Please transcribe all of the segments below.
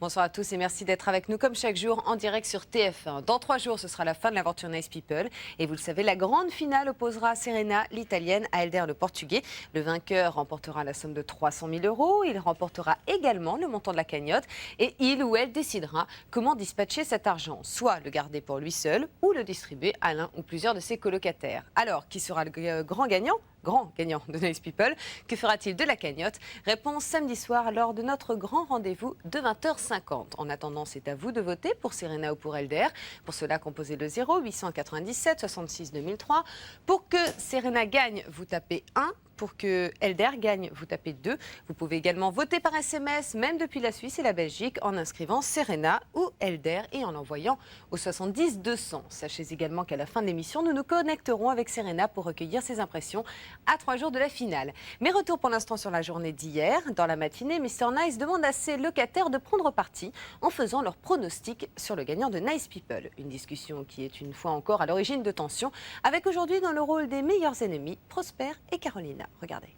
Bonsoir à tous et merci d'être avec nous comme chaque jour en direct sur TF1. Dans 3 jours, ce sera la fin de l'aventure Nice People. Et vous le savez, la grande finale opposera Serena, l'italienne, à Helder, le portugais. Le vainqueur remportera la somme de 300 000 €. Il remportera également le montant de la cagnotte. Et il ou elle décidera comment dispatcher cet argent. Soit le garder pour lui seul ou le distribuer à l'un ou plusieurs de ses colocataires. Alors, qui sera le grand gagnant de Nice People? Que fera-t-il de la cagnotte? Réponse samedi soir lors de notre grand rendez-vous de 20h50. En attendant, c'est à vous de voter pour Serena ou pour Helder. Pour cela, composez le 0897 66 2003. Pour que Serena gagne, vous tapez 1. Pour que Helder gagne, vous tapez 2. Vous pouvez également voter par SMS, même depuis la Suisse et la Belgique, en inscrivant Serena ou Helder et en l'envoyant au 70 200. Sachez également qu'à la fin de l'émission, nous nous connecterons avec Serena pour recueillir ses impressions à 3 jours de la finale. Mais retour pour l'instant sur la journée d'hier. Dans la matinée, Mr Nice demande à ses locataires de prendre parti en faisant leur pronostic sur le gagnant de Nice People. Une discussion qui est une fois encore à l'origine de tensions, avec aujourd'hui dans le rôle des meilleurs ennemis, Prosper et Carolina. Regardez.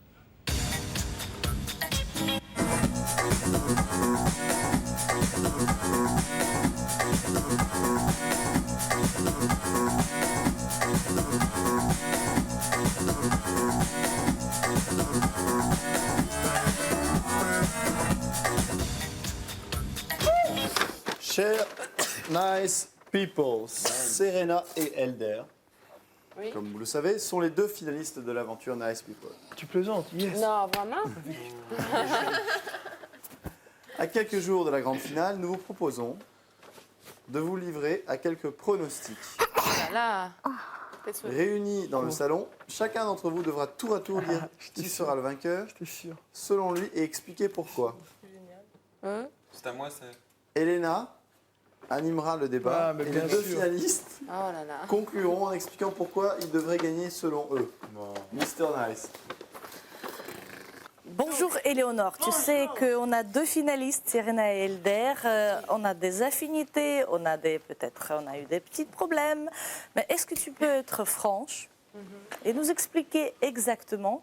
Chers Nice People, Serena et Helder, comme vous le savez, sont les 2 finalistes de l'aventure Nice People. Tu plaisantes? Yes. Non, vraiment? À quelques jours de la grande finale, nous vous proposons de vous livrer à quelques pronostics. Oh là là. Réunis dans le salon, chacun d'entre vous devra tour à tour dire qui sera le vainqueur, selon lui, et expliquer pourquoi. C'est à moi, c'est... Elena animera le débat et les 2 finalistes concluront en expliquant pourquoi ils devraient gagner selon eux. Mr Nice. Bonjour Éléonore, tu sais qu'on a 2 finalistes, Serena et Helder. On a des affinités, on a eu des petits problèmes. Mais est-ce que tu peux être franche et nous expliquer exactement,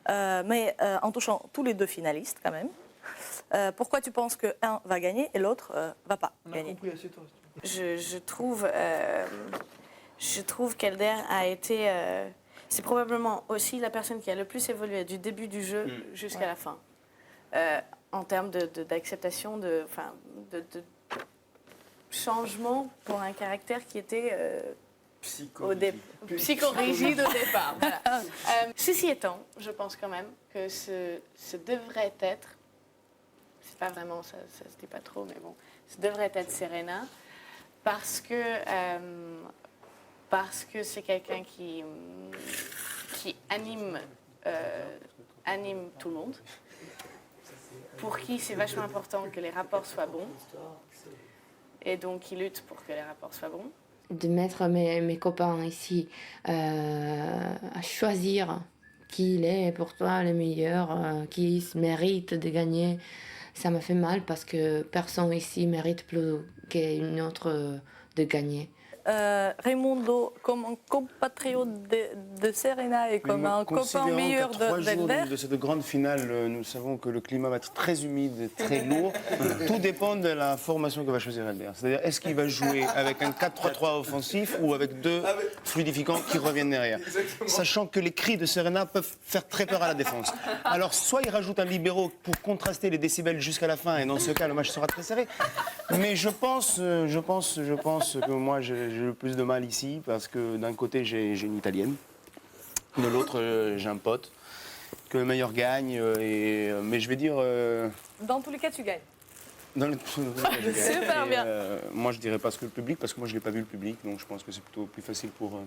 mais en touchant tous les 2 finalistes quand même, pourquoi tu penses qu'un va gagner et l'autre va pas gagner? Je trouve qu'Helder a été... c'est probablement aussi la personne qui a le plus évolué du début du jeu jusqu'à la fin. En termes d'acceptation, de changement pour un caractère qui était psychorigide au départ. Voilà. Ceci étant, je pense quand même que ce devrait être, c'est pas vraiment, ça se dit pas trop, mais bon, ce devrait être Serena, parce que c'est quelqu'un qui anime tout le monde, pour qui c'est vachement important que les rapports soient bons, et donc il lutte pour que les rapports soient bons. De mettre mes copains ici à choisir qui est pour toi le meilleur, qui mérite de gagner, ça m'a fait mal parce que personne ici mérite plus qu'une autre de gagner. Raimundo, comme un compatriote de Serena et comme un copain meilleur de 3 jours de cette grande finale, nous savons que le climat va être très humide et très lourd. Tout dépend de la formation que va choisir Helder. C'est-à-dire, est-ce qu'il va jouer avec un 4-3-3 offensif ou avec 2 fluidifiants qui reviennent derrière? Sachant que les cris de Serena peuvent faire très peur à la défense. Alors, soit il rajoute un libéro pour contraster les décibels jusqu'à la fin, et dans ce cas, le match sera très serré. Mais je pense que moi, j'ai le plus de mal ici parce que d'un côté j'ai une Italienne, de l'autre j'ai un pote, que le meilleur gagne, mais je vais dire... Dans tous les cas tu gagnes. Super bien. Moi je dirais pas ce que le public, parce que moi je l'ai pas vu le public, donc je pense que c'est plutôt plus facile pour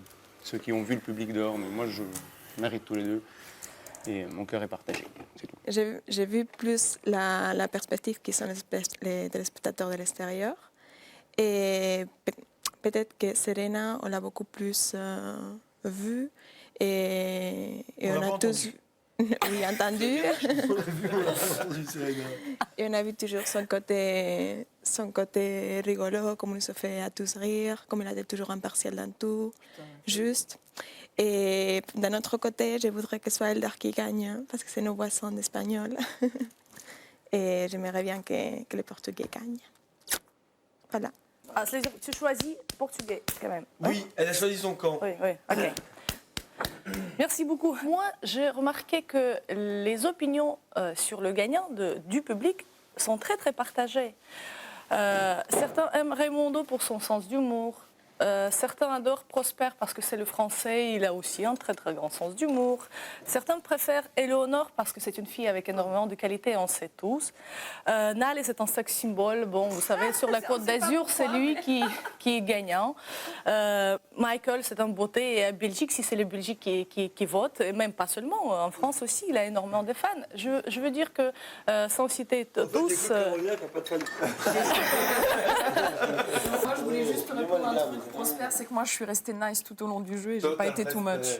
ceux qui ont vu le public dehors, mais moi je mérite tous les 2 et mon cœur est partagé, c'est tout. J'ai vu plus la perspective qui sont les téléspectateurs de l'extérieur, et peut-être que Serena, on l'a beaucoup plus vu et on a tous oui, entendu. Et on a vu toujours son côté rigolo, comme il se fait à tous rire, comme il a été toujours impartial dans tout, juste. Et d'un autre côté, je voudrais que ce soit Helder qui gagne, parce que c'est nos voisins d'espagnol. et j'aimerais bien que les Portugais gagnent. Voilà. Ah, c'est-à-dire que tu choisis portugais, quand même. Oui, elle a choisi son camp. Oui, ok. Merci beaucoup. Moi, j'ai remarqué que les opinions sur le gagnant du public sont très, très partagées. Certains aiment Raimondo pour son sens d'humour. Certains adorent Prosper parce que c'est le français, il a aussi un très très grand sens d'humour. Certains préfèrent Éléonore parce que c'est une fille avec énormément de qualité, on sait tous. Nale, c'est un sex symbole, bon, vous savez, sur la Côte d'Azur, c'est lui qui est gagnant. Michael, c'est une beauté, et à Belgique, si c'est les Belgiques qui votent, et même pas seulement, en France aussi, il a énormément de fans. Je veux dire que, sans citer tous... Moi, je voulais juste répondre à un truc. Prosper, c'est que moi, je suis restée nice tout au long du jeu et j'ai pas été too much.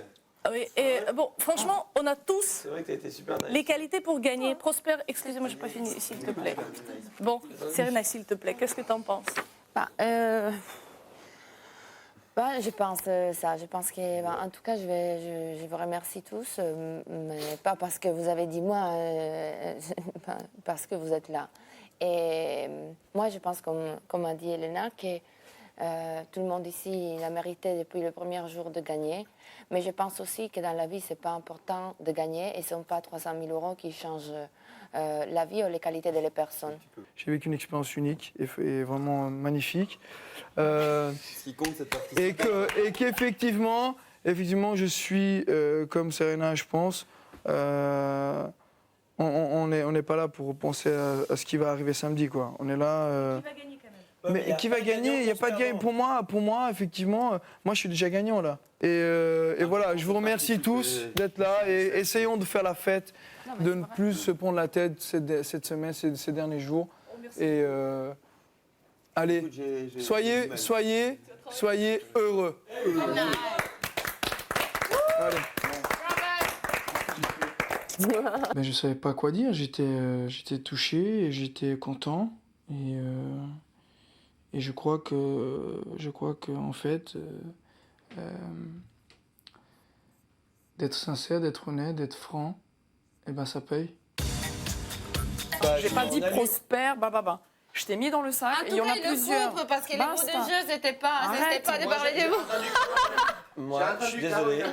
Oui, et bon, franchement, on a tous C'est vrai que t'as été super nice. les qualités pour gagner. Prosper, excusez-moi, je n'ai pas fini, s'il te plaît. Bon, Serena, s'il te plaît, qu'est-ce que tu en penses? Je pense ça. Je pense que, en tout cas, je vous remercie tous, mais pas parce que vous avez dit moi, parce que vous êtes là. Et moi, je pense, comme a dit Elena, que tout le monde ici il a mérité depuis le premier jour de gagner. Mais je pense aussi que dans la vie, ce n'est pas important de gagner et ce ne sont pas 300 000 € qui changent la vie ou les qualités des personnes. J'ai vécu une expérience unique et vraiment magnifique. Ce qui compte, c'est de participer. Et qu'effectivement, je suis, comme Serena, je pense, on n'est pas là pour penser à ce qui va arriver samedi, quoi. On est là... Qui va gagner quand même? Mais qui va gagner? Il n'y a pas de gagnant. Pour moi, effectivement, moi je suis déjà gagnant là. Et voilà, je vous remercie tous d'être là et essayons de faire la fête, de ne plus se prendre la tête cette semaine, ces derniers jours. Et allez, soyez heureux. Allez. Ben, je ne savais pas quoi dire, j'étais touché et j'étais content. Et je crois que en fait, d'être sincère, d'être honnête, d'être franc, eh ben ça paye. J'ai pas dit Prosper, Je t'ai mis dans le sac et il y en a plusieurs. Parce que les mots de jeu, c'était pas de parler des mots. Moi, je suis désolé.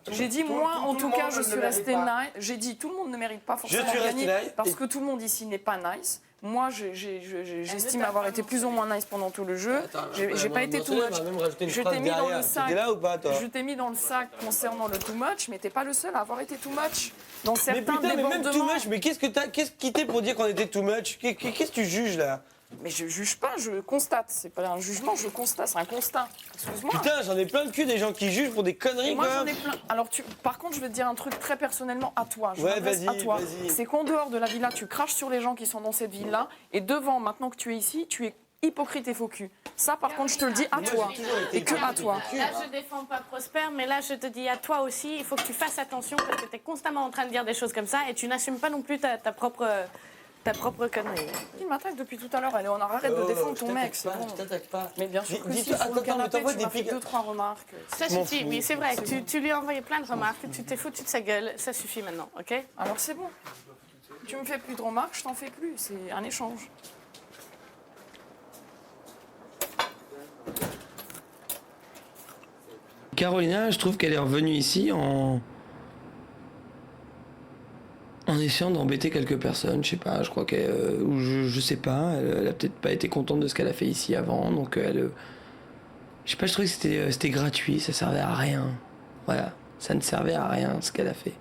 J'ai dit, moi, en tout cas, je suis restée nice. J'ai dit, tout le monde ne mérite pas forcément de gagner parce que tout le monde ici n'est pas nice. Moi, j'estime avoir été plus ou moins nice pendant tout le jeu. J'ai pas été too much. Je t'ai mis dans le sac. T'es là ou pas, toi? Je t'ai mis dans le sac concernant le too much, mais t'es pas le seul à avoir été too much. Dans Mais certains putain, mais même too débordements. much, mais qu'est-ce qui t'est pour dire qu'on était too much? Qu'est-ce que tu juges, là? Mais je juge pas, je constate. C'est pas un jugement, je constate, c'est un constat. Excuse-moi. Putain, j'en ai plein le cul des gens qui jugent pour des conneries, Moi, quoi. j'en ai plein. Alors, par contre, je vais te dire un truc très personnellement à toi. Je Ouais, m'adresse à vas-y, toi. vas-y. C'est qu'en dehors de la villa, tu craches sur les gens qui sont dans cette ville-là. Et devant, maintenant que tu es ici, tu es hypocrite et faux cul. Ça, par contre, je te le dis à toi. Et que à toi. Là, je défends pas Prosper, mais là, je te dis à toi aussi, il faut que tu fasses attention parce que tu es constamment en train de dire des choses comme ça et tu n'assumes pas non plus ta propre connerie. Il m'attaque depuis tout à l'heure. Allez, on arrête de défendre ton mec. C'est bon. Je t'attaque pas. Mais bien sûr que si, Dis-toi, sur le attends, mais canapé, t'envoies tu des m'as fait pics. 2-3 remarques. Ça suffit, oui, c'est vrai. Tu lui as envoyé plein de remarques, tu t'es foutu de sa gueule. Ça suffit maintenant, ok? Alors, c'est bon. Tu me fais plus de remarques, je t'en fais plus. C'est un échange. Carolina, je trouve qu'elle est revenue ici en essayant d'embêter quelques personnes, je sais pas, je crois qu'elle, ou je sais pas, elle a peut-être pas été contente de ce qu'elle a fait ici avant, donc je sais pas, je trouvais que c'était gratuit, ça servait à rien, voilà, ça ne servait à rien ce qu'elle a fait,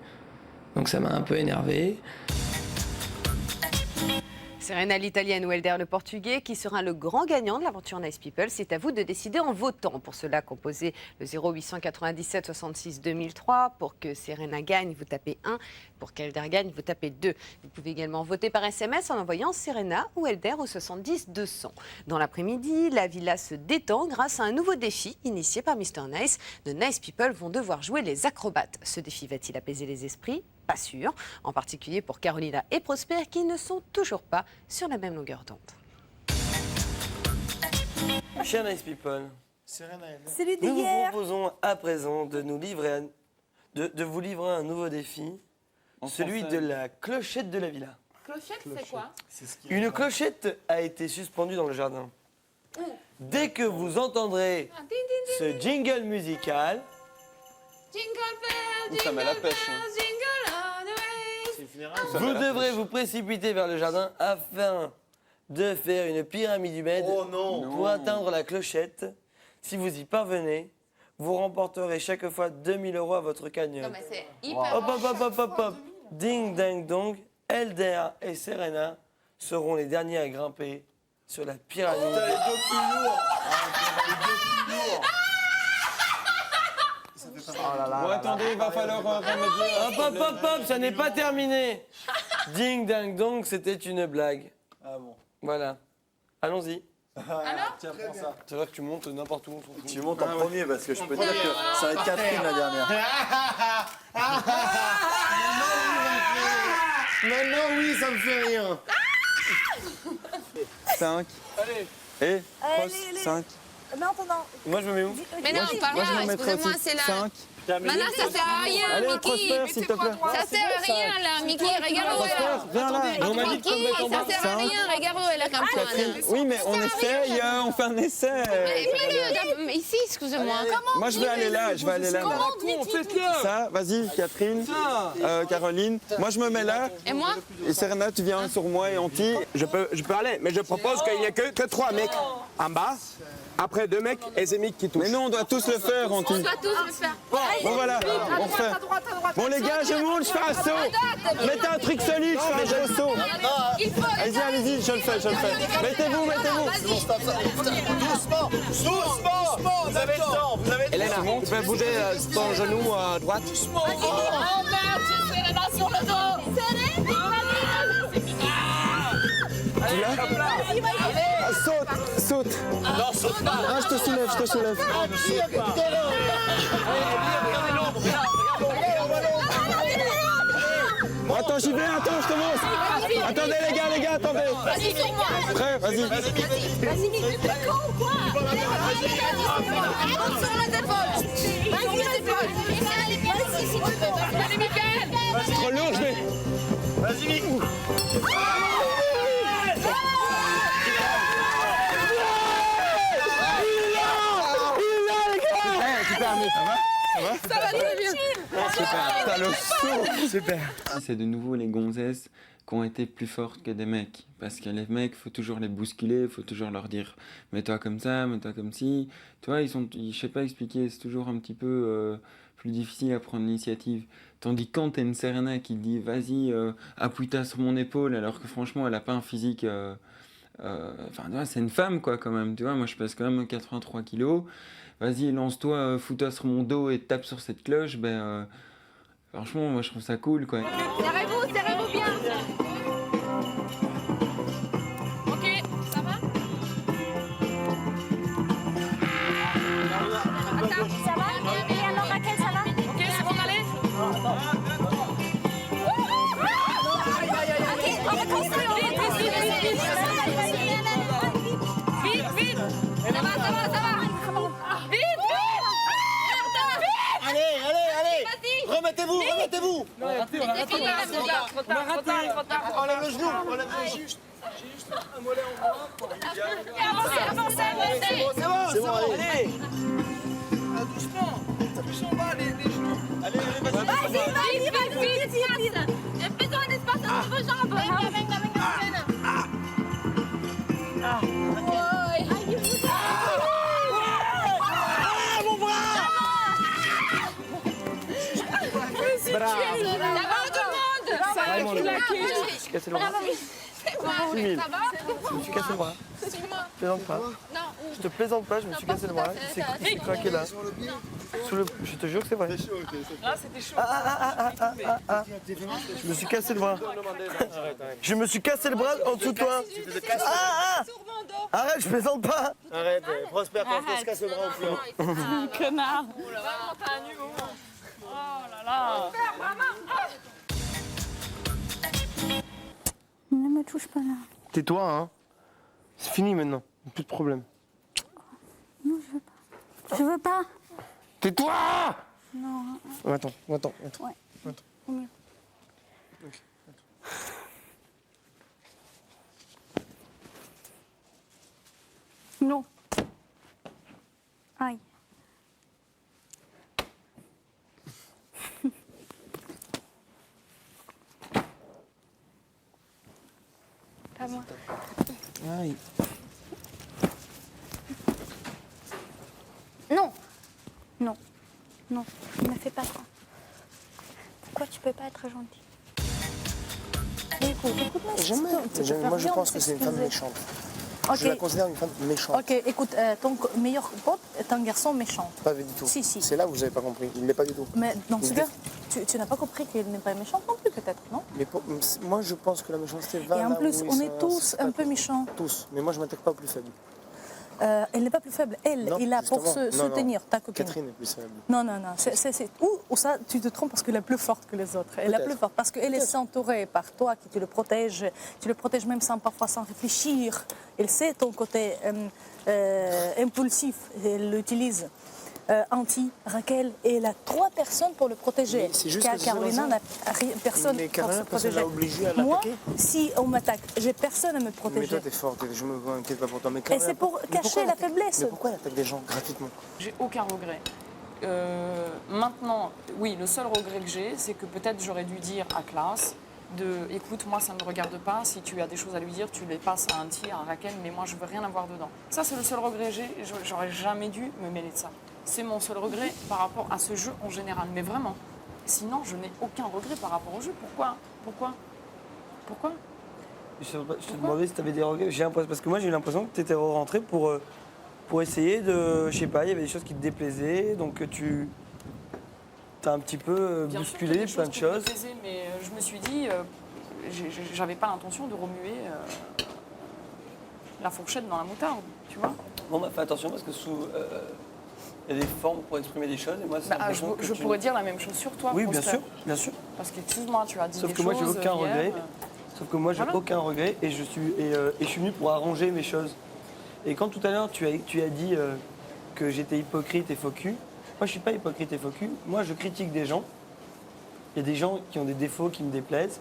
donc ça m'a un peu énervé. Serena l'italienne ou Helder le portugais, qui sera le grand gagnant de l'aventure Nice People? C'est à vous de décider en votant. Pour cela, composez le 0897 66 2003. Pour que Serena gagne, vous tapez 1. Pour qu'Helder gagne, vous tapez 2. Vous pouvez également voter par SMS en envoyant Serena ou Helder au 70 200. Dans l'après-midi, la villa se détend grâce à un nouveau défi initié par Mr Nice. De Nice People vont devoir jouer les acrobates. Ce défi va-t-il apaiser les esprits? Pas sûr, en particulier pour Carolina et Prosper qui ne sont toujours pas sur la même longueur d'onde. Chers Nice People, Salut nous vous d'hier. proposons à présent de vous livrer un nouveau défi, celui de la clochette de la villa. Clochette, c'est quoi? Une clochette a été suspendue dans le jardin. Dès que vous entendrez ce jingle musical, Ça met la pêche. vous devrez vous précipiter vers le jardin afin de faire une pyramide humaine pour atteindre la clochette. Si vous y parvenez, vous remporterez chaque fois 2000 € à votre cagnotte. mais c'est hyper. Hop, hop, hop, hop, hop, hop. Ding, ding, dong. Elder et Serena seront les derniers à grimper sur la pyramide. Bon, attendez, il va falloir remédier. Hop, hop, hop, hop, ça n'est pas terminé. Ding, ding, dong, c'était une blague. Ah bon. Voilà. Allons-y. Tiens, prends ça. C'est vrai que tu montes n'importe où. Tu montes en premier parce que je peux te dire que ça va être Catherine la dernière. Maintenant, oui, ça me fait rien. 5. Allez. Et 5. Non, attends. Moi, je me mets où? Mais non, par là, excusez-moi, c'est là. 5. Maintenant, ça sert à rien, Allez, Mickey. Prosper, s'il te plaît. Ça sert à rien, là, Mickey. Regarde où elle est. Viens là. Mickey, ça sert à rien. Regarde où elle est, campagne. Oui, mais on essaye, on fait un essai. Mais ici, excusez-moi. Moi, je vais aller là, Ça, vas-y, Catherine, Caroline. Moi, je me mets là. Et moi? Et Serena, tu viens sur moi et on tire. Je peux aller, mais je propose qu'il n'y ait que 3 mecs en bas, après 2 mecs et Zémic qui touche. Mais nous, on doit tous le faire, on On tire. doit tous le faire. Bon, voilà, on refait. Bon, les gars, je monte, je fais un saut. Mettez un truc solide, je fais un saut. Allez-y, allez-y, je le fais. Mettez-vous. Doucement. Vous avez le temps. Hélène, tu peux bouger ton genou à droite. Oh merde, j'ai Serena sur le dos. Tu l'as? Ah, saute. Non, saute pas. Ah, je te soulève. Attends, j'y vais, je commence. Attendez, les gars, attendez. Vas-y, sur moi. Prêt, vas-y. Vas-y, Mickey, tu fais con ou quoi? Monte sur les épaules. Vas-y, les épaules. Allez, viens ici si tu veux. Allez, Mickaël. C'est trop lourd, je vais. Vas-y, Mick. Ça va très bien. T'as le saut. Super. C'est de nouveau les gonzesses qui ont été plus fortes que des mecs. Parce que les mecs, faut toujours les bousculer, faut toujours leur dire mets-toi comme ça, mets-toi comme ci. Tu vois, je sais pas expliquer, c'est toujours un petit peu plus difficile à prendre l'initiative. Tandis que quand t'as une Serena qui dit vas-y, appuie-toi sur mon épaule, alors que franchement, elle a pas un physique. Enfin, tu vois, c'est une femme, quoi, quand même. Tu vois, moi, je pèse quand même 83 kilos. Vas-y, lance-toi, fous-toi sur mon dos et tape sur cette cloche. Franchement, moi, je trouve ça cool, quoi. Serrez-vous bien. Ok, ça va? Ça va? Et alors, Raquel, ça va? Ok, c'est bon, allez. Ok, on recommence. Vite. Ça va. Vite. Allez. Remettez-vous. On a raté. Enlève le genou. Un mollet en bas. C'est bon, allez. Doucement. Touche en bas les genoux. Allez, Vite. Fais-toi un espace entre vos jambes. mon bras. Bravo. Tout le monde. Ça va, Je me suis cassé le bras. Timide. Ça va? Je me suis cassé le bras. Suis-moi. Plaisante pas. Non. Je te plaisante pas, je me suis cassé le bras. C'est craqué là. Je te jure que c'est vrai. Ah, c'était chaud. Je me suis cassé le bras. Je me suis cassé le bras en dessous de toi. Arrête, je plaisante pas. Arrête, Prosper, quand on se casse le bras, on pleure. Connard. Oh là là, t'as un nu moment. Oh là là. Ne me touche pas là. Tais-toi, hein. C'est fini maintenant. Plus de problème. Non, je veux pas. Je veux pas. Tais-toi. Non. Attends. Ouais. Attends. Au mieux. Non. Aïe. Pas moi. Aïe. Non. Non. Non. Ne fais pas ça. Pourquoi tu peux pas être gentil? Écoute-moi. Moi, je pense que c'est une femme méchante. Okay. Je la considère une femme méchante. Ok, écoute, ton meilleur pote est un garçon méchant. Pas du tout. Si, si. C'est là où vous n'avez pas compris. Il ne l'est pas du tout. Mais dans ce cas, tu n'as pas compris qu'il n'est pas méchant non plus, peut-être, non? Mais moi, je pense que la méchanceté va. Et en là plus, où on ça- est tous c'est un pas peu tout. méchants. Tous. Mais moi, je ne m'attaque pas au plus faible. Elle n'est pas plus faible. Elle Non, est là pour justement. se Non, soutenir, non. ta copine. Catherine est plus faible. Non, non, non. Ou ça, tu te trompes parce qu'elle est plus forte que les autres. Elle est plus forte parce qu'elle est entourée par toi qui te le protège. Tu le protèges même parfois sans réfléchir. Elle sait ton côté impulsif. Elle l'utilise. Raquel, et elle a 3 personnes pour le protéger. Mais c'est juste que c'est Carolina n'a personne Mais pour Carolina, se personne protéger. l'a obligée à Moi, l'attaquer. si on m'attaque, j'ai personne à me Mais protéger. toi, t'es forte. Je me m'inquiète pas pour toi. Mais Et Carolina, c'est pour mais cacher pourquoi elle la attaque- faiblesse. Mais pourquoi elle attaque des gens gratuitement? J'ai aucun regret. Maintenant, oui, le seul regret que j'ai, c'est que peut-être j'aurais dû dire à Klaas écoute, moi ça ne me regarde pas, si tu as des choses à lui dire, tu les passes à Anti, à Raquel, mais moi je veux rien avoir dedans. Ça, c'est le seul regret que j'ai, j'aurais jamais dû me mêler de ça. C'est mon seul regret par rapport à ce jeu en général, mais vraiment. Sinon, je n'ai aucun regret par rapport au jeu. Pourquoi Je te demandais si tu avais des regrets. Parce que moi, j'ai eu l'impression que tu étais rentré pour essayer de. Je sais pas, il y avait des choses qui te déplaisaient, donc tu as un petit peu Bien sûr qu'il y a bousculé des plein de qui me choses. plaisaient, mais je me suis dit, j'avais pas l'intention de remuer la fourchette dans la moutarde, tu vois. Bon, bah, fais attention parce que il y a des formes pour exprimer des choses. Et moi, c'est l'impression que Je tu- pourrais dire la même chose sur toi. Oui, bien Prosper. sûr, bien sûr. Parce qu'excuse-moi, tu as dit Sauf des que moi, j'ai choses aucun hier, regret. Sauf que moi, j'ai voilà. aucun regret et je suis venu pour arranger mes choses. Et quand tout à l'heure, tu as dit que j'étais hypocrite et faux cul, moi, je suis pas hypocrite et faux cul. Moi, je critique des gens. Il y a des gens qui ont des défauts qui me déplaisent.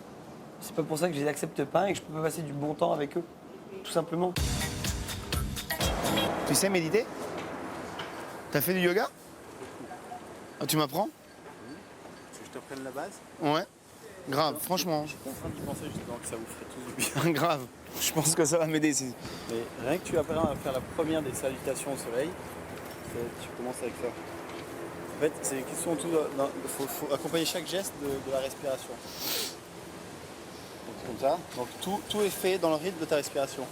C'est pas pour ça que je les accepte pas et que je peux pas passer du bon temps avec eux. Tout simplement. Tu sais méditer? T'as fait du yoga? Ah, tu m'apprends? Tu veux que je t'apprenne la base? Ouais. Grave, franchement. J'étais en train d'y penser justement que ça vous ferait tous du bien. Grave. Je pense que ça va m'aider. Mais rien que tu apprends à faire la première des salutations au soleil, tu commences avec ça. En fait, c'est qu'ils sont tous. Il faut accompagner chaque geste de la respiration. Donc, comme ça. Donc tout est fait dans le rythme de ta respiration.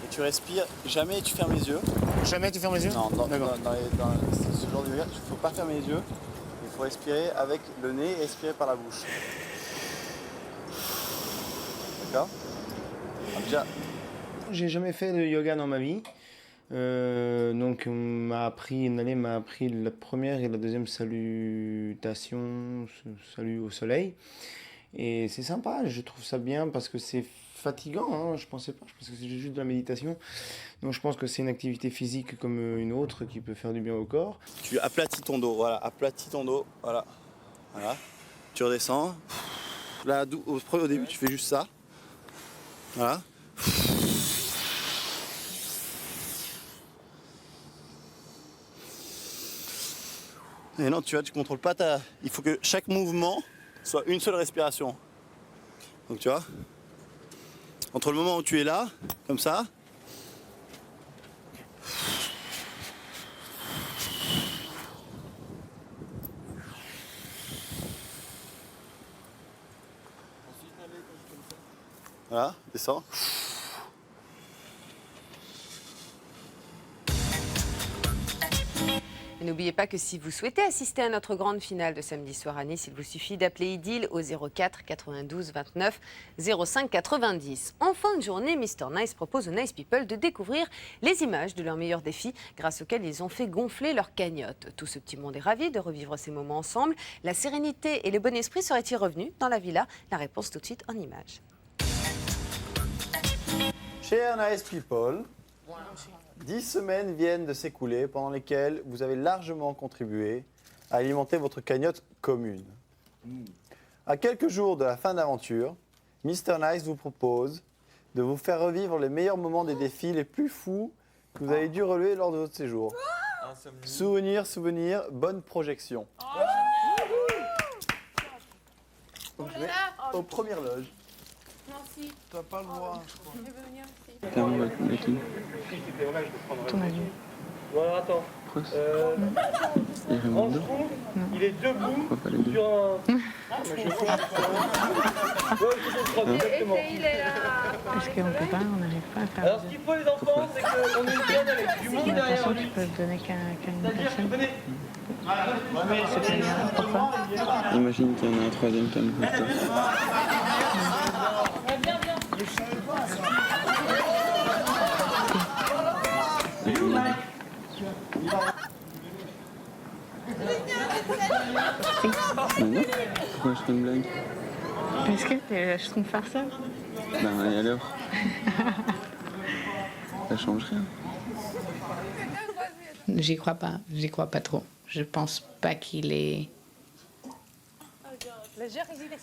Et tu respires, jamais tu fermes les yeux. Jamais tu fermes les yeux? Non, dans ce genre de yoga, il ne faut pas fermer les yeux. Il faut respirer avec le nez et expirer par la bouche. D'accord? Alors, déjà, J'ai jamais fait de yoga dans ma vie. Donc on m'a appris, Nalé m'a appris la première et la deuxième salutation, salut au soleil. Et c'est sympa, je trouve ça bien parce que c'est fatigant, hein, je pensais pas, je pense que c'est juste de la méditation. Donc je pense que c'est une activité physique comme une autre qui peut faire du bien au corps. tu aplatis ton dos, voilà, aplatis ton dos, voilà. Voilà. Tu redescends. Là, au début, tu fais juste ça. Voilà. Et non, tu vois, tu contrôles pas ta. Il faut que chaque mouvement soit une seule respiration. Donc tu vois, entre le moment où tu es là, comme ça, voilà, descends. Et n'oubliez pas que si vous souhaitez assister à notre grande finale de samedi soir à Nice, il vous suffit d'appeler Idylle au 04 92 29 05 90. En fin de journée, Mr Nice propose aux Nice People de découvrir les images de leurs meilleurs défis grâce auxquels ils ont fait gonfler leur cagnotte. Tout ce petit monde est ravi de revivre ces moments ensemble. La sérénité et le bon esprit seraient-ils revenus dans la villa? La réponse tout de suite en images. Chers Nice People, 10 semaines viennent de s'écouler pendant lesquelles vous avez largement contribué à alimenter votre cagnotte commune. À quelques jours de la fin de l'aventure, Mr Nice vous propose de vous faire revivre les meilleurs moments des défis les plus fous que vous avez dû relever lors de votre séjour. Souvenir, bonne projection. Donc, je vais aux premières loges. Merci. T'as pas le droit, je crois. Je vais venir aussi. Ton avis. Bon, alors attends. Range-trou, il est debout sur un. Exactement. Parce qu'on peut pas, on n'arrive pas à faire. Alors, ce qu'il faut, les enfants, c'est qu'on ait une canne avec du monde derrière lui. Tu peux le donner qu'à une personne. Venez. Pourquoi? Imagine qu'il y en a un troisième qui a une photo. Non, pourquoi je fais une blague? Parce que je trouve faire ça. Ben et alors? Ça change rien. J'y crois pas trop. Je pense pas qu'il est...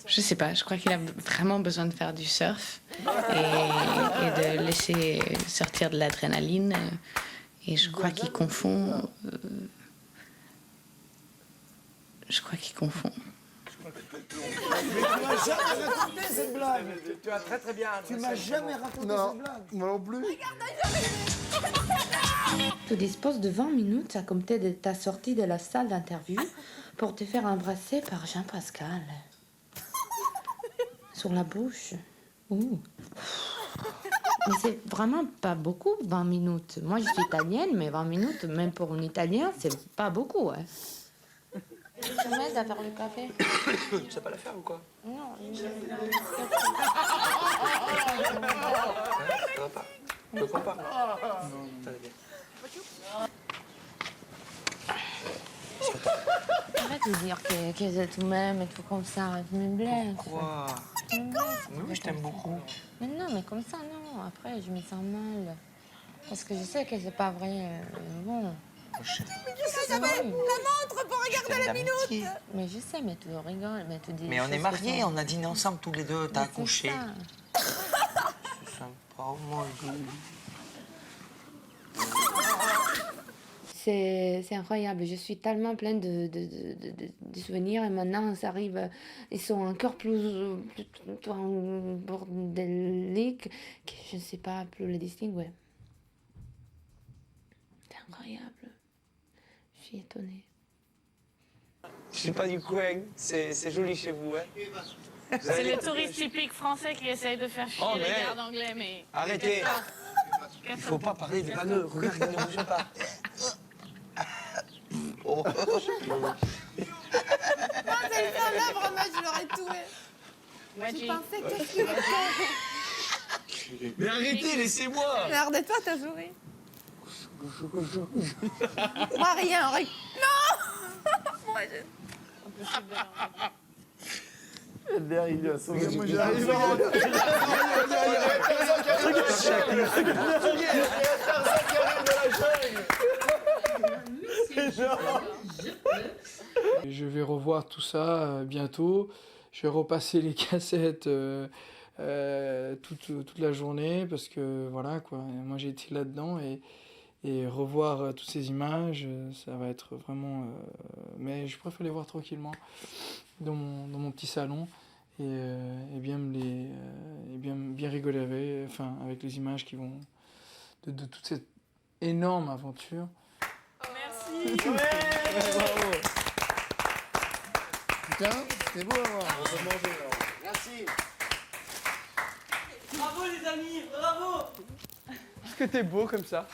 Je sais pas, je crois qu'il a vraiment besoin de faire du surf et de laisser sortir de l'adrénaline. Et je crois qu'il confond... Je crois qu'il confond. Mais tu m'as jamais raconté cette blague. Tu as très bien. Tu m'as jamais raconté cette blague. Moi non plus. Tu disposes de 20 minutes à compter de ta sortie de la salle d'interview pour te faire embrasser par Jean-Pascal. Sur la bouche. Ouh. Mais c'est vraiment pas beaucoup, 20 minutes. Moi, je suis italienne, mais 20 minutes, même pour un Italien, c'est pas beaucoup. Hein. Tu m'aides à faire le café? Tu sais pas la faire ou quoi? Non. Ça va pas. Je comprends pas. Arrête de dire que je t'aime et tout comme ça. Tu me blesses. Quoi? Oui, je t'aime beaucoup. Mais non, mais comme ça, non. Après, je me sens mal. Parce que je sais que c'est pas vrai. Bon. La montre pour regarder la minute. Mais je sais, mais tu rigoles. Mais, tu dis Mais on est mariés, on a dîné ensemble tous les deux, t'as accouché. C'est C'est sympa, oh mon Dieu. C'est incroyable. Je suis tellement pleine de souvenirs et maintenant, ça arrive. Ils sont encore plus bordéliques que je ne sais pas plus les distinguer. C'est incroyable. Je suis étonnée. Je suis pas du coin, c'est joli chez vous, hein. C'est les touristes typiques français qui essayent de faire chier les gardes anglais, mais... Arrêtez. Il faut pas parler des panneaux. Regarde, il ne bouge pas. Oh. Moi, j'allais faire un arbre, moi, je l'aurais tué. Tu pensais qu'est-ce qu'il était? Mais arrêtez, laissez-moi. Mais arrête-toi, t'as souri. Moi, rien, rien. Non. Moi, Elder, il lui a sauvé. Moi, j'arrive Je vais revoir tout ça bientôt. Je vais repasser les cassettes toute la journée parce que voilà quoi. Moi j'ai été là-dedans et revoir toutes ces images, ça va être vraiment. Mais je préfère les voir tranquillement dans mon petit salon et bien bien rigoler avec les images qui vont de toute cette énorme aventure. Merci. Bravo. Putain, c'était beau à voir. On va manger alors. Merci. Bravo les amis, bravo. Est-ce que t'es beau comme ça?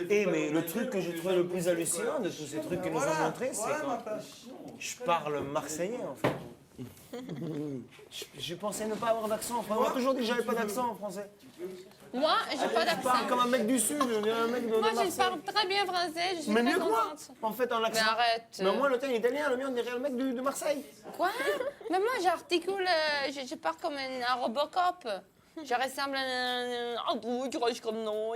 Mais le truc que j'ai trouvé le plus hallucinant de tous ces trucs qu'ils nous ont montrés, c'est que je parle marseillais en fait. Je pensais ne pas avoir d'accent en français. On m'a toujours dit que j'avais pas d'accent en français. Moi, j'ai pas Je d'accent. parle comme un mec du Sud, un mec de Moi, Marseille. je parle très bien français, je suis Mais très mieux que moi, contente. en fait, en accent. Mais arrête. Mais moi, le tien est italien, le mien, on dirait le mec de Marseille. Quoi? Mais moi, j'articule, je parle comme un Robocop. Je ressemble à un... Oh, tu restes comme non.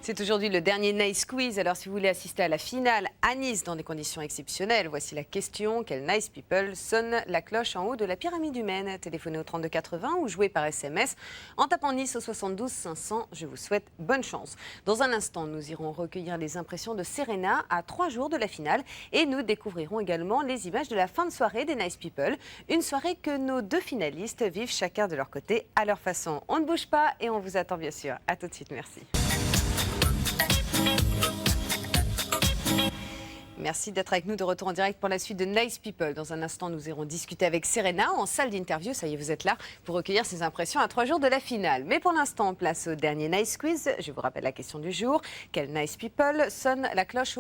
C'est aujourd'hui le dernier Nice Quiz. Alors, si vous voulez assister à la finale à Nice dans des conditions exceptionnelles, voici la question. Quel Nice People sonne la cloche en haut de la pyramide humaine? Téléphonez au 3280 ou jouez par SMS en tapant Nice au 72 500. Je vous souhaite bonne chance. Dans un instant, nous irons recueillir les impressions de Serena à 3 jours de la finale et nous découvrirons également les images de la fin de soirée des Nice People. Une soirée que nos deux finalistes vivent chacun de leur côté à leur façon. On ne bouge pas et on vous attend bien sûr. À tout de suite, merci. Merci d'être avec nous de retour en direct pour la suite de Nice People. Dans un instant, nous irons discuter avec Serena en salle d'interview. Ça y est, vous êtes là pour recueillir ses impressions à 3 jours de la finale. Mais pour l'instant, place au dernier Nice Quiz. Je vous rappelle la question du jour. Quel Nice People sonne la cloche,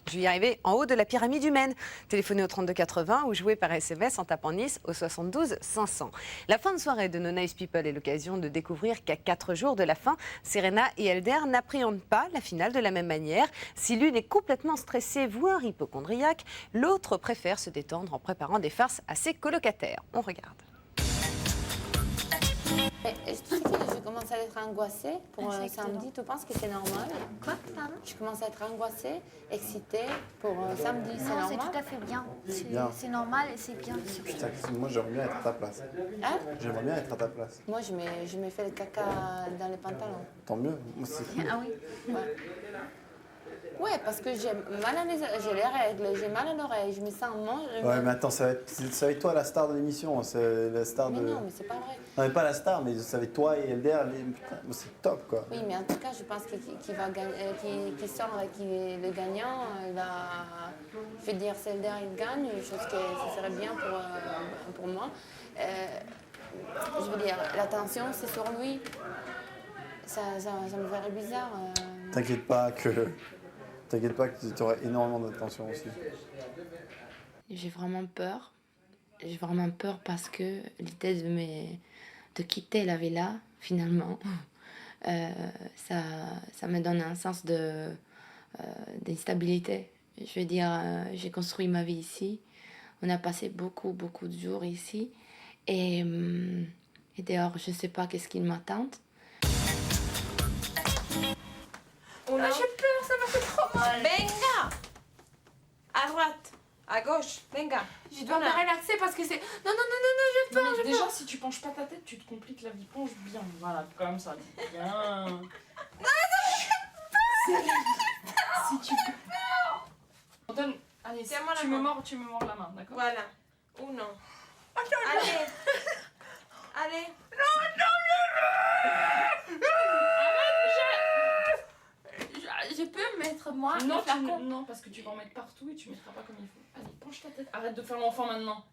je vais y arriver, en haut de la pyramide humaine? Téléphonez au 3280 ou jouez par SMS en tapant Nice au 72 500. La fin de soirée de nos Nice People est l'occasion de découvrir qu'à 4 jours de la fin, Serena et Elder n'appréhendent pas la finale de la même manière. Si l'une est complètement stressée, voire hypocondriaque, l'autre préfère se détendre en préparant des farces à ses colocataires. On regarde. Tu sais que je commence à être angoissée pour samedi. Tu penses que c'est normal? Quoi, pardon? Je commence à être angoissée, excitée pour samedi. C'est Non, normal? c'est tout à fait bien. C'est normal et c'est bien. Putain, moi j'aimerais bien être à ta place. Hein? J'aimerais bien être à ta place. Moi, je me fais le caca dans les pantalons. Tant mieux. Moi, c'est cool. Ah oui? Ouais. Ouais, parce que j'ai mal à j'ai les règles, j'ai mal à l'oreille, je me sens moche. Ouais, mais attends, ça va être toi la star de l'émission. C'est la star Mais de. non, mais c'est pas vrai. Non, mais pas la star, mais ça va être toi et Elder. Putain, c'est top quoi. Oui, mais en tout cas, je pense qu'il va gagner, qu'il sort et qu'il est le gagnant. Il va. Je veux dire, Elder, il gagne, chose que ça serait bien pour moi. Je veux dire, l'attention, c'est sur lui. Ça me ferait bizarre. T'inquiète pas que tu auras énormément d'attention aussi. J'ai vraiment peur. J'ai vraiment peur parce que l'idée de quitter la villa, finalement, ça me donne un sens d'instabilité. Je veux dire, j'ai construit ma vie ici. On a passé beaucoup de jours ici. Et dehors, je ne sais pas qu'est-ce qui m'attend. J'ai peur, ça m'a fait trop mal. Venga! À droite, à gauche, venga. Je dois me relaxer parce que c'est. Non, j'ai peur, j'ai peur. Déjà, si tu penches pas ta tête, tu te compliques la vie. Penche bien, voilà, comme ça. Bien. Si tu. Donne. Allez, tu me mords la main, d'accord? Voilà. Ou non. Allez. Allez. Je peux mettre moi Non, le flacon. non, parce que tu vas en mettre partout et tu mettras pas comme il faut. Allez, penche ta tête. Arrête de faire l'enfant maintenant.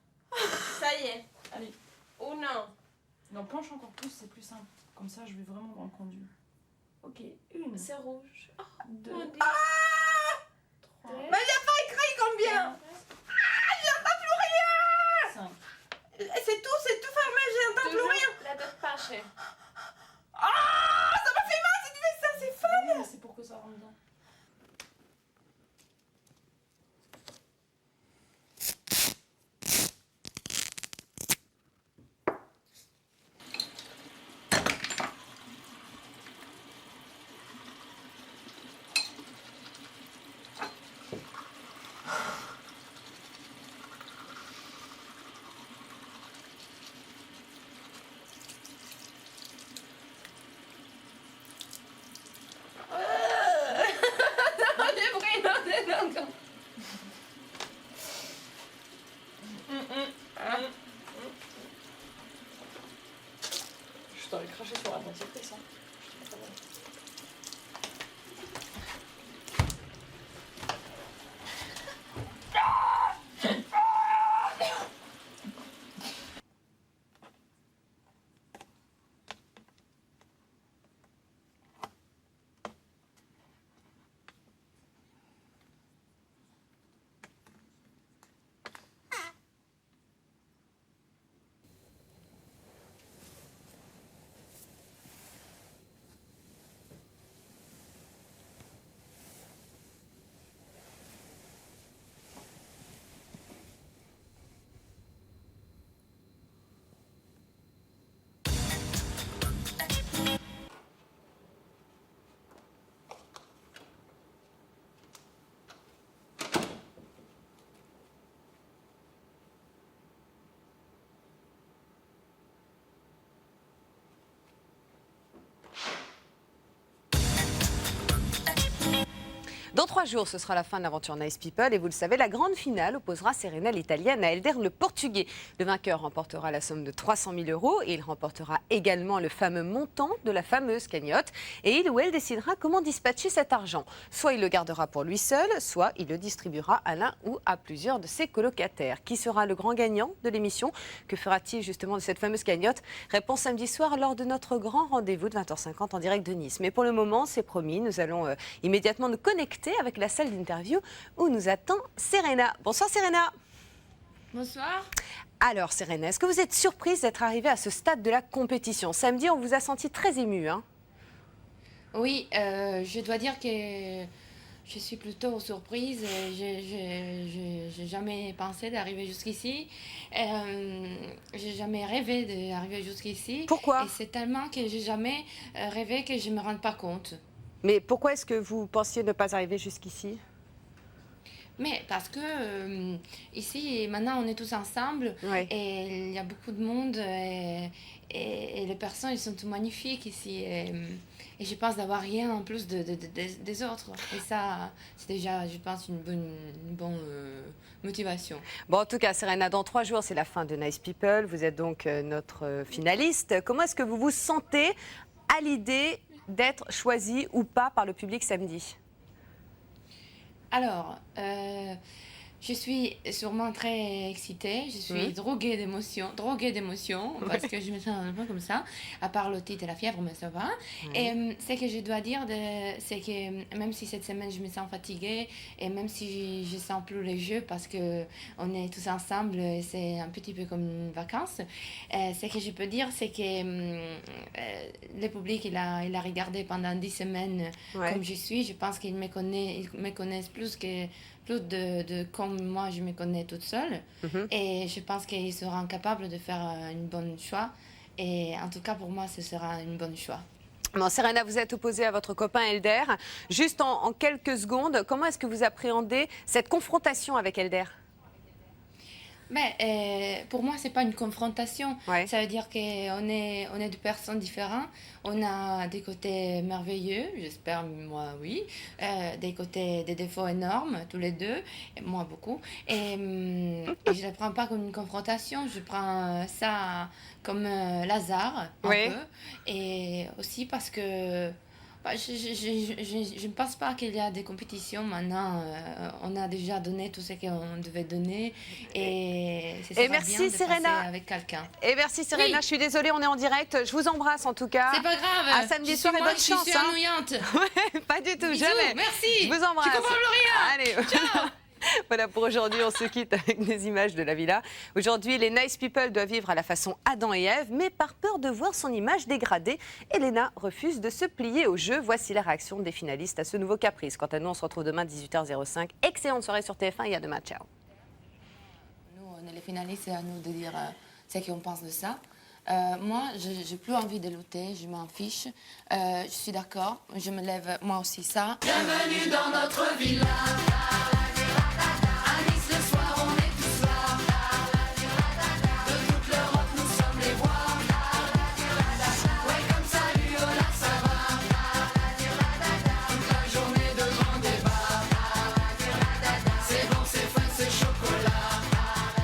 Ça y est. Allez. Ou non. Non, penche encore plus, c'est plus simple. Comme ça, je vais vraiment dans le conduit. Ok, une. C'est rouge. Oh, deux. mon Dieu. Mais il n'y a pas écrit combien? J'entends plus rien. 5. C'est tout fermé, j'entends plus rien. La tête penchée. Ça m'a fait mal si tu fais ça, c'est folle. C'est pour que ça rentre dedans. Je t'aurais craché sur la dentifrice. Dans 3 jours, ce sera la fin de l'aventure Nice People. Et vous le savez, la grande finale opposera Serena l'Italienne à Helder le Portugais. Le vainqueur remportera la somme de 300 000 € et il remportera également le fameux montant de la fameuse cagnotte. Et il ou elle décidera comment dispatcher cet argent. Soit il le gardera pour lui seul, soit il le distribuera à l'un ou à plusieurs de ses colocataires. Qui sera le grand gagnant de l'émission? Que fera-t-il justement de cette fameuse cagnotte? Réponse samedi soir lors de notre grand rendez-vous de 20h50 en direct de Nice. Mais pour le moment, c'est promis, nous allons immédiatement nous connecter avec la salle d'interview où nous attend Serena. Bonsoir Serena. Bonsoir. Alors Serena, est-ce que vous êtes surprise d'être arrivée à ce stade de la compétition? Samedi, on vous a senti très émue, hein? Oui, je dois dire que je suis plutôt surprise. J'ai jamais pensé d'arriver jusqu'ici. J'ai jamais rêvé d'arriver jusqu'ici. Pourquoi? Et c'est tellement que j'ai jamais rêvé que je me rende pas compte. Mais pourquoi est-ce que vous pensiez ne pas arriver jusqu'ici? Mais parce que ici, maintenant, on est tous ensemble et il y a beaucoup de monde et les personnes, ils sont tout magnifiques ici. Et je pense d'avoir rien en plus des autres. Et ça, c'est déjà, je pense, une bonne motivation. Bon, en tout cas, Serena, dans 3 jours, c'est la fin de Nice People. Vous êtes donc notre finaliste. Comment est-ce que vous vous sentez à l'idée d'être choisie ou pas par le public samedi? Alors, je suis sûrement très excitée, je suis droguée d'émotions, parce que je me sens un peu comme ça, à part l'otite et la fièvre, mais ça va. Et ce que je dois dire, c'est que même si cette semaine je me sens fatiguée, et même si je sens plus les jeux, parce qu'on est tous ensemble, et c'est un petit peu comme une vacance, ce que je peux dire, c'est que le public, il a regardé pendant 10 semaines comme je suis. Je pense qu'ils me connaissent plus de comme moi je me connais toute seule. Et je pense qu'ils seront capables de faire une bonne choix. Et en tout cas, pour moi, ce sera une bonne choix. Bon, Serena, vous êtes opposée à votre copain Helder. Juste en quelques secondes, comment est-ce que vous appréhendez cette confrontation avec Helder? Mais pour moi, c'est pas une confrontation. Ça veut dire qu'on est deux personnes différentes. On a des côtés merveilleux, j'espère, moi, oui. Des côtés, des défauts énormes, tous les deux. Et moi, beaucoup. Et je ne la prends pas comme une confrontation. Je prends ça comme Lazare, un peu. Et aussi parce que je ne pense pas qu'il y a des compétitions maintenant. On a déjà donné tout ce qu'on devait donner et c'est merci bien de Serena passer avec quelqu'un. Et merci Serena, je suis désolée, on est en direct. Je vous embrasse en tout cas. C'est pas grave. À samedi soir et bonne chance. Je suis ennuyante. Pas du tout, Bisous, jamais. Merci. Je vous embrasse. Tu comprends plus rien. Allez. Ciao. Voilà, pour aujourd'hui, on se quitte avec des images de la villa. Aujourd'hui, les Nice People doivent vivre à la façon Adam et Ève, mais par peur de voir son image dégradée, Elena refuse de se plier au jeu. Voici la réaction des finalistes à ce nouveau caprice. Quant à nous, on se retrouve demain 18h05. Excellente soirée sur TF1 et à demain. Ciao. Nous, on est les finalistes, c'est à nous de dire ce qu'on pense de ça. Moi, je n'ai plus envie de lutter, je m'en fiche. Je suis d'accord, je me lève moi aussi ça. Bienvenue dans notre villa.